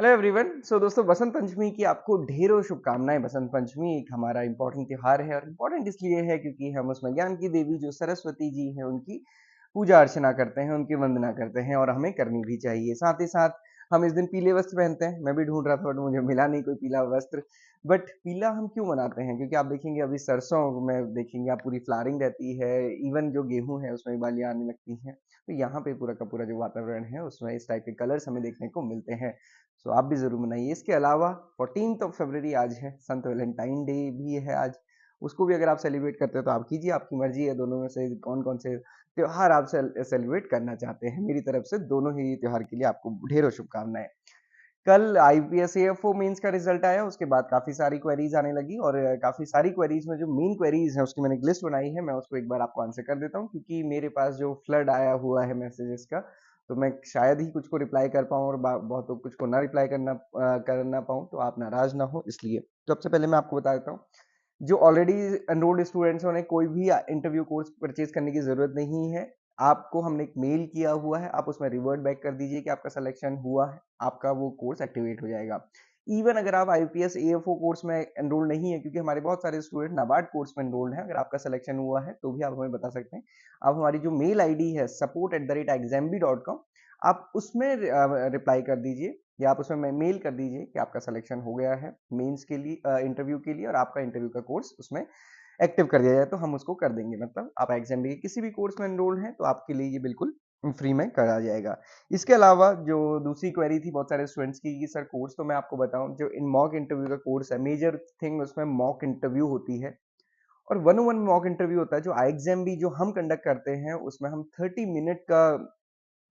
Hello everyone. दोस्तों, बसंत पंचमी की आपको ढेरों शुभकामनाएं। बसंत पंचमी एक हमारा इम्पोर्टेंट त्योहार है और इम्पोर्टेंट इसलिए है क्योंकि हम उसमें ज्ञान की देवी जो सरस्वती जी हैं उनकी पूजा अर्चना करते हैं, उनकी वंदना करते हैं और हमें करनी भी चाहिए। साथ ही साथ हम इस दिन पीले वस्त्र पहनते हैं। मैं भी ढूंढ रहा था बट मुझे मिला नहीं कोई पीला वस्त्र। बट पीला हम क्यों मनाते हैं? क्योंकि आप देखेंगे अभी सरसों में देखेंगे आप पूरी फ्लावरिंग रहती है। इवन जो गेहूं है उसमें भी बालियां आने लगती हैं। तो यहाँ पे पूरा का पूरा जो वातावरण है उसमें इस टाइप के कलर्स हमें देखने को मिलते हैं। आप भी ज़रूर मनाइए। इसके अलावा 14th ऑफ फरवरी आज है, संत वैलेंटाइन डे भी है आज। उसको भी अगर आप सेलिब्रेट करते हो तो आप कीजिए, आपकी मर्ज़ी है। दोनों में से कौन-कौन से त्योहार आप सेलिब्रेट करना चाहते हैं? मेरी तरफ से दोनों ही त्योहार के लिए आपको ढेरों शुभकामनाएँ। कल आईपीएस एएफओ मेंस का रिजल्ट आया, उसके बाद काफ़ी सारी क्वेरीज़ आने लगी और काफ़ी सारी क्वेरीज़ में जो मेन क्वेरीज़ हैं उसकी मैंने एक लिस्ट बनाई है। मैं उसको एक बार आपको आंसर कर देता हूँ क्योंकि मेरे पास जो फ्लड आया हुआ है मैसेजेस का, तो मैं शायद ही कुछ को रिप्लाई कर पाऊँ और बहुतों कुछ को ना रिप्लाई कर ना पाऊँ, तो आप नाराज़ ना हो इसलिए। तो सबसे पहले मैं आपको बता देता हूँ, जो ऑलरेडी एनरोल्ड स्टूडेंट्स हैं उन्हें कोई भी इंटरव्यू कोर्स परचेज़ करने की ज़रूरत नहीं है। आपको हमने एक मेल किया हुआ है, आप उसमें रिवर्ट बैक कर दीजिए कि आपका सिलेक्शन हुआ है, आपका वो कोर्स एक्टिवेट हो जाएगा। इवन अगर आप आईपीएस एएफओ कोर्स में एनरोल नहीं है, क्योंकि हमारे बहुत सारे स्टूडेंट नाबार्ड कोर्स में एनरोल्ड हैं, अगर आपका सिलेक्शन हुआ है तो भी आप हमें बता सकते हैं। आप हमारी जो मेल आईडी है support@exambee.com, आप उसमें रिप्लाई कर दीजिए या आप उसमें मेल कर दीजिए कि आपका सिलेक्शन हो गया है मेंस के लिए, इंटरव्यू के लिए, और आपका इंटरव्यू का कोर्स उसमें एक्टिव कर दिया जाए तो हम उसको कर देंगे। मतलब आप एग्जाम के किसी भी कोर्स में एनरोल्ड हैं तो आपके लिए ये बिल्कुल फ्री में करा जाएगा। इसके अलावा जो दूसरी क्वेरी थी बहुत सारे स्टूडेंट्स की कि सर कोर्स, तो मैं आपको बताऊं, जो इन मॉक इंटरव्यू का कोर्स है, मेजर थिंग उसमें मॉक इंटरव्यू होती है और one on one mock interview होता है। जो आई एग्जाम भी जो हम कंडक्ट करते हैं उसमें हम 30 मिनट का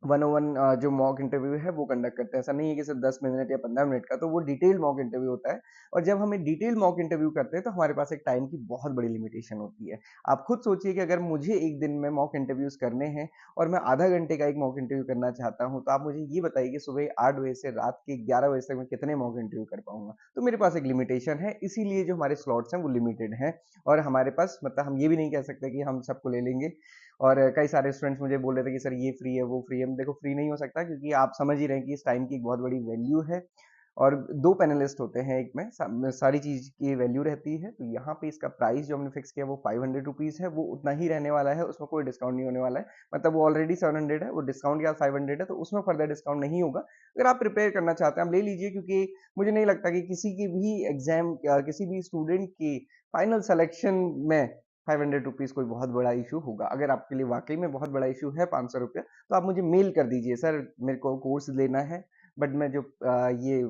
वन ओ वन जो मॉक इंटरव्यू है वो कंडक्ट करते हैं। ऐसा नहीं है कि सिर्फ 10 मिनट या 15 मिनट का, तो वो डिटेल मॉक इंटरव्यू होता है। और जब हम एक डिटेल मॉक इंटरव्यू करते हैं तो हमारे पास एक टाइम की बहुत बड़ी लिमिटेशन होती है। आप खुद सोचिए कि अगर मुझे एक दिन में मॉक इंटरव्यूज करने हैं और मैं आधा घंटे का एक मॉक इंटरव्यू करना चाहता हूं, तो आप मुझे ये बताइए कि सुबह 8 बजे से रात के 11 बजे तक मैं कितने मॉक इंटरव्यू कर पाऊंगा? तो मेरे पास एक लिमिटेशन है, इसीलिए जो हमारे स्लॉट्स हैं वो लिमिटेड हैं। और हमारे पास, मतलब हम ये भी नहीं कह सकते कि हम सबको ले लेंगे। और कई सारे स्टूडेंट्स मुझे बोल रहे थे कि सर ये फ्री है वो फ्री है। देखो, फ्री नहीं हो सकता क्योंकि आप समझ ही रहे हैं कि इस टाइम की एक बहुत बड़ी वैल्यू है और दो पैनलिस्ट होते हैं एक में, सारी चीज की वैल्यू रहती है। तो यहाँ पे इसका प्राइस जो हमने फिक्स किया वो 500 रुपीज है, वो उतना ही रहने वाला है, उसमें कोई डिस्काउंट नहीं होने वाला है। मतलब वो ऑलरेडी 700 है, वो डिस्काउंट के बाद 500 है, तो उसमें फर्दर डिस्काउंट नहीं होगा। अगर आप प्रिपेयर करना चाहते हैं आप ले लीजिए, क्योंकि मुझे नहीं लगता कि किसी की भी एग्जाम, किसी भी स्टूडेंट की फाइनल सिलेक्शन में 500 रुपीज कोई बहुत बड़ा इशू होगा। अगर आपके लिए वाकई में बहुत बड़ा इशू है 500 रुपया, तो आप मुझे मेल कर दीजिए, सर मेरे को कोर्स लेना है बट मैं जो ये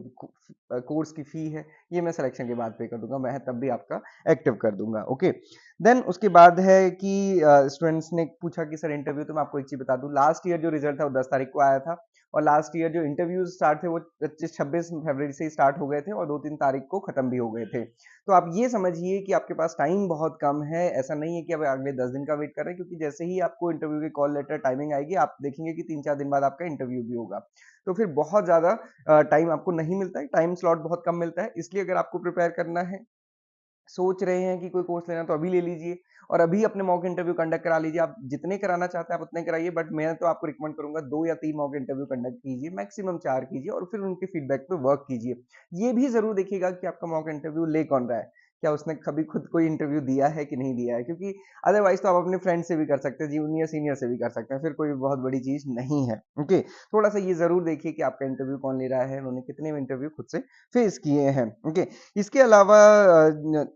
कोर्स की फी है ये मैं सिलेक्शन के बाद पे कर दूंगा, मैं तब भी आपका एक्टिव कर दूंगा। ओके, देन उसके बाद है कि स्टूडेंट्स ने पूछा कि सर इंटरव्यू, तो मैं आपको एक चीज बता दूं, लास्ट ईयर जो रिजल्ट था वो 10 तारीख को आया था और लास्ट ईयर जो इंटरव्यूज स्टार्ट थे वो 25-26 फरवरी से स्टार्ट हो गए थे और 2-3 तारीख को खत्म भी हो गए थे। तो आप ये समझिए कि आपके पास टाइम बहुत कम है। ऐसा नहीं है कि अब अगले 10 दिन का वेट कर रहे हैं, क्योंकि जैसे ही आपको इंटरव्यू की कॉल लेटर टाइमिंग आएगी आप देखेंगे कि 3-4 दिन बाद आपका इंटरव्यू भी होगा। तो फिर बहुत ज़्यादा टाइम आपको नहीं मिलता है, टाइम स्लॉट बहुत कम मिलता है। इसलिए अगर आपको प्रिपेयर करना है, सोच रहे हैं कि कोई कोर्स लेना, तो अभी ले लीजिए और अभी अपने मॉक इंटरव्यू कंडक्ट करा लीजिए। आप जितने कराना चाहते हैं आप उतने कराइए, बट मैं तो आपको रिकमेंड करूंगा 2 या 3 मॉक इंटरव्यू कंडक्ट कीजिए, मैक्सिमम 4 कीजिए और फिर उनके फीडबैक पे वर्क कीजिए। ये भी जरूर देखिएगा कि आपका मॉक इंटरव्यू ले कौन रहा है, क्या उसने कभी खुद कोई इंटरव्यू दिया है कि नहीं दिया है, क्योंकि अदरवाइज तो आप अपने फ्रेंड से भी कर सकते हैं, जूनियर सीनियर से भी कर सकते हैं, फिर कोई बहुत बड़ी चीज नहीं है। ओके, थोड़ा सा ये जरूर देखिए कि आपका इंटरव्यू कौन ले रहा है, उन्होंने कितने इंटरव्यू खुद से फेस किए हैं। ओके, इसके अलावा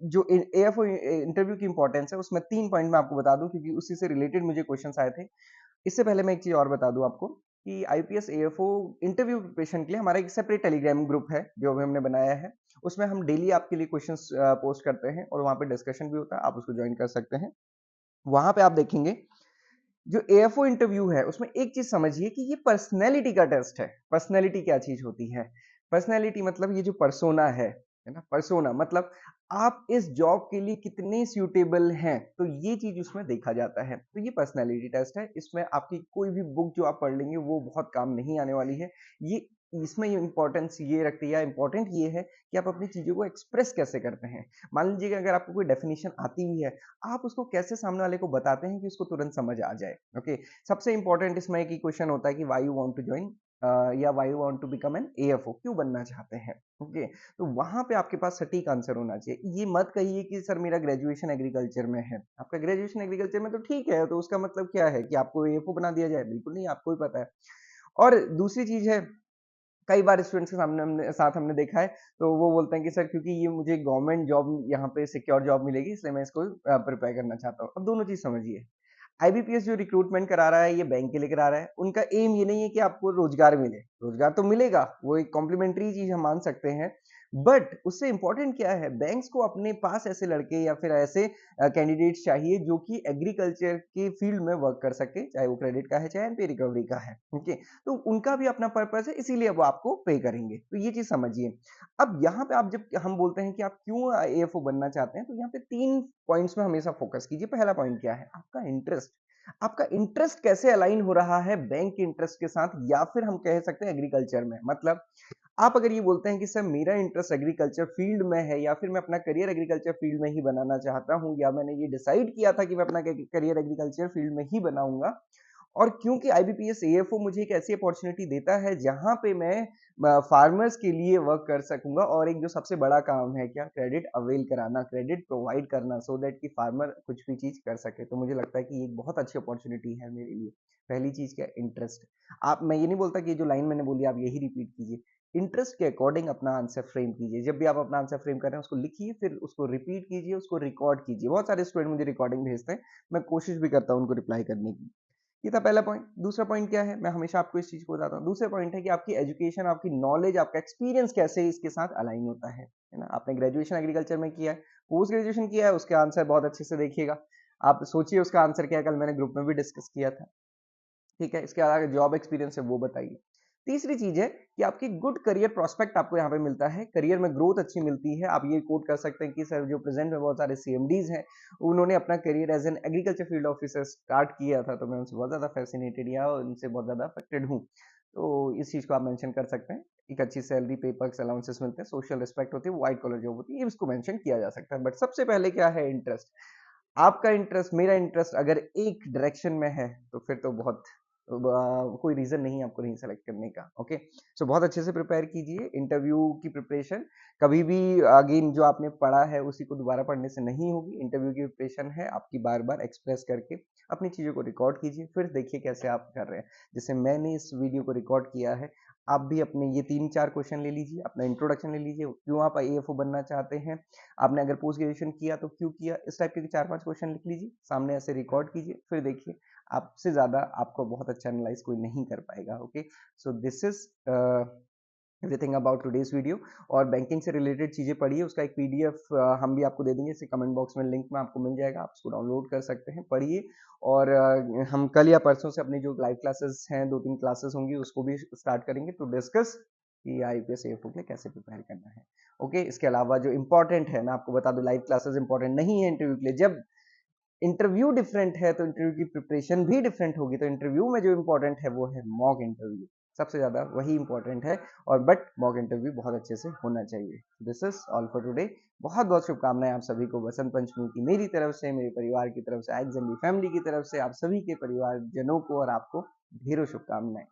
जो एएफओ इंटरव्यू की इंपॉर्टेंस है उसमें 3 पॉइंट मैं आपको बता दूं, क्योंकि उसी से रिलेटेड मुझे क्वेश्चंस आए थे। इससे पहले मैं एक चीज और बता दूं आपको कि आईपीएस एएफओ इंटरव्यू प्रिपरेशन के लिए हमारा एक सेपरेट टेलीग्राम ग्रुप है जो अभी हमने बनाया है। उसमें हम डेली आपके लिए क्वेश्चंस पोस्ट करते हैं और वहां पे डिस्कशन भी होता है, आप उसको ज्वाइन कर सकते हैं। वहां पे आप देखेंगे जो एएफओ इंटरव्यू है उसमें एक चीज समझिए कि ये पर्सनैलिटी का टेस्ट है। पर्सनैलिटी क्या चीज होती है? पर्सनैलिटी मतलब ये जो पर्सोना है ना, पर्सोना मतलब आप इस जॉब के लिए कितने सूटेबल हैं, तो ये चीज उसमें देखा जाता है। तो ये पर्सनैलिटी टेस्ट है, इसमें आपकी कोई भी बुक जो आप पढ़ लेंगे वो बहुत काम नहीं आने वाली है। ये इसमें ये इंपॉर्टेंस ये रखती है, इंपॉर्टेंट ये है कि आप अपनी चीजों को एक्सप्रेस कैसे करते हैं। मान लीजिए कि अगर आपको कोई डेफिनेशन आती भी है, आप उसको कैसे सामने वाले को बताते हैं कि उसको तुरंत समझ आ जाए। ओके, सबसे इंपॉर्टेंट इसमें एक ही क्वेश्चन होता है कि why you want to join या why you want to become an AFO, क्यों बनना चाहते हैं? ओके, तो वहां पे आपके पास सटीक आंसर होना चाहिए। ये मत कहिए कि सर मेरा ग्रेजुएशन एग्रीकल्चर में है। आपका ग्रेजुएशन एग्रीकल्चर में तो ठीक है, तो उसका मतलब क्या है कि आपको एएफओ बना दिया जाए? बिल्कुल नहीं, आपको ही पता है। और दूसरी चीज है, कई बार स्टूडेंट्स के सामने हमने देखा है, तो वो बोलते हैं कि सर क्योंकि ये मुझे गवर्नमेंट जॉब यहाँ पे सिक्योर जॉब मिलेगी, इसलिए मैं इसको प्रिपेयर करना चाहता हूँ। अब दोनों चीज समझिए, आईबीपीएस जो रिक्रूटमेंट करा रहा है, ये बैंक के लिए करा रहा है, उनका एम ये नहीं है कि आपको रोजगार मिले। रोजगार तो मिलेगा, वो एक कॉम्प्लीमेंट्री चीज हम मान सकते हैं, बट उससे इंपॉर्टेंट क्या है, बैंक्स को अपने पास ऐसे लड़के या फिर ऐसे कैंडिडेट्स चाहिए जो कि एग्रीकल्चर के फील्ड में वर्क कर सके, चाहे वो क्रेडिट का है चाहे एनपी रिकवरी का है। ओके, तो उनका भी अपना पर्पस है, इसीलिए वो आपको पे करेंगे। तो ये चीज समझिए। अब यहाँ पे आप जब हम बोलते हैं कि आप क्यों एएफओ बनना चाहते हैं, तो यहाँ पे 3 पॉइंट्स में हमेशा फोकस कीजिए। पहला पॉइंट क्या है? आपका इंटरेस्ट। आपका इंटरेस्ट कैसे अलाइन हो रहा है बैंक के इंटरेस्ट के साथ, या फिर हम कह सकते हैं एग्रीकल्चर में। मतलब आप अगर ये बोलते हैं कि सर मेरा इंटरेस्ट एग्रीकल्चर फील्ड में है, या फिर मैं अपना करियर एग्रीकल्चर फील्ड में ही बनाना चाहता हूँ, या मैंने ये डिसाइड किया था कि मैं अपना करियर एग्रीकल्चर फील्ड में ही बनाऊंगा, और क्योंकि आईबीपीएस एएफओ मुझे एक ऐसी अपॉर्चुनिटी देता है जहां पे मैं फार्मर्स के लिए वर्क कर सकूंगा, और एक जो सबसे बड़ा काम है क्या, क्रेडिट अवेल कराना, क्रेडिट प्रोवाइड करना, सो दैट कि फार्मर कुछ भी चीज कर सके। तो मुझे लगता है कि ये एक बहुत अच्छी अपॉर्चुनिटी है मेरे लिए। पहली चीज क्या, इंटरेस्ट। आप, मैं ये नहीं बोलता कि जो लाइन मैंने बोली आप यही रिपीट कीजिए, इंटरेस्ट के अकॉर्डिंग अपना आंसर फ्रेम कीजिए। जब भी आप अपना आंसर फ्रेम कर रहे हैं, उसको लिखिए, फिर उसको रिपीट कीजिए, उसको रिकॉर्ड कीजिए। बहुत सारे स्टूडेंट मुझे रिकॉर्डिंग भेजते हैं, मैं कोशिश भी करता हूँ उनको रिप्लाई करने की। ये था पहला पॉइंट। दूसरा पॉइंट क्या है, मैं हमेशा आपको इस चीज को बताता हूँ। दूसरा पॉइंट है कि आपकी एजुकेशन, आपकी नॉलेज, आपका एक्सपीरियंस कैसे इसके साथ अलाइन होता है ना? आपने ग्रेजुएशन एग्रीकल्चर में किया है, पोस्ट ग्रेजुएशन किया है, उसके आंसर बहुत अच्छे से देखिएगा। आप सोचिए उसका आंसर क्या है, कल मैंने ग्रुप में भी डिस्कस किया था। ठीक है, इसके अलावा जॉब एक्सपीरियंस है वो बताइए। तीसरी चीज है कि आपकी गुड करियर प्रोस्पेक्ट आपको यहाँ पे मिलता है, करियर में ग्रोथ अच्छी मिलती है। आप ये कोट कर सकते हैं कि सर जो प्रेजेंट में बहुत सारे सीएमडीज हैं, उन्होंने अपना career as an agriculture field officer start किया था, तो मैं उनसे बहुत ज्यादा फैसिनेटेड या उनसे बहुत ज्यादा अफेक्टेड हूँ। तो इस चीज को आप मेंशन कर सकते हैं। एक अच्छी सैलरी, पे पर्क्स, अलाउंसेस मिलते हैं, सोशल रिस्पेक्ट होती है, व्हाइट कॉलर जॉब होती है, ये इसको मेंशन किया जा सकता है। बट सबसे पहले क्या है, इंटरेस्ट। आपका इंटरेस्ट, मेरा इंटरेस्ट अगर एक डायरेक्शन में है, तो फिर तो बहुत कोई रीजन नहीं आपको नहीं सेलेक्ट करने का। ओके, सो बहुत अच्छे से प्रिपेयर कीजिए। इंटरव्यू की प्रिपरेशन कभी भी अगेन जो आपने पढ़ा है उसी को दोबारा पढ़ने से नहीं होगी। इंटरव्यू की प्रिपरेशन है आपकी बार बार एक्सप्रेस करके अपनी चीजों को रिकॉर्ड कीजिए, फिर देखिए कैसे आप कर रहे हैं। जैसे मैंने इस वीडियो को रिकॉर्ड किया है, आप भी अपने ये 3-4 क्वेश्चन ले लीजिए, अपना इंट्रोडक्शन ले लीजिए, क्यों आप एएफओ बनना चाहते हैं, आपने अगर पोस्ट ग्रेजुएशन किया तो क्यों किया, इस टाइप के 4-5 क्वेश्चन लिख लीजिए, सामने ऐसे रिकॉर्ड कीजिए, फिर देखिए आपसे ज्यादा आपको बहुत अच्छा एनालाइज कोई नहीं कर पाएगा। Okay, so this is everything about today's video. और बैंकिंग से रिलेटेड चीजें पढ़िए, उसका एक पीडीएफ हम भी आपको दे देंगे, इसे कमेंट बॉक्स में लिंक में आपको मिल जाएगा, आप उसको डाउनलोड कर सकते हैं, पढ़िए। और हम कल या परसों से अपनी जो लाइव क्लासेस हैं, 2-3 क्लासेस होंगी, उसको भी स्टार्ट करेंगे टू डिस्कस कि आईपीएस एएफओ के लिए कैसे प्रिपेयर करना है। ओके, इसके अलावा जो इंपॉर्टेंट है, मैं आपको बता दूं, लाइव क्लासेस इंपॉर्टेंट नहीं है इंटरव्यू के लिए। जब इंटरव्यू डिफरेंट है तो इंटरव्यू की प्रिपरेशन भी डिफरेंट होगी। तो इंटरव्यू में जो इंपॉर्टेंट है वो है मॉक इंटरव्यू, सबसे ज्यादा वही इंपॉर्टेंट है। और बट मॉक इंटरव्यू बहुत अच्छे से होना चाहिए। This is all for today. बहुत बहुत शुभकामनाएं आप सभी को बसंत पंचमी की, मेरी तरफ से, मेरे परिवार की तरफ से, एक्सएमबी फैमिली की तरफ से, आप सभी के परिवार जनों को और आपको ढेरों शुभकामनाएं।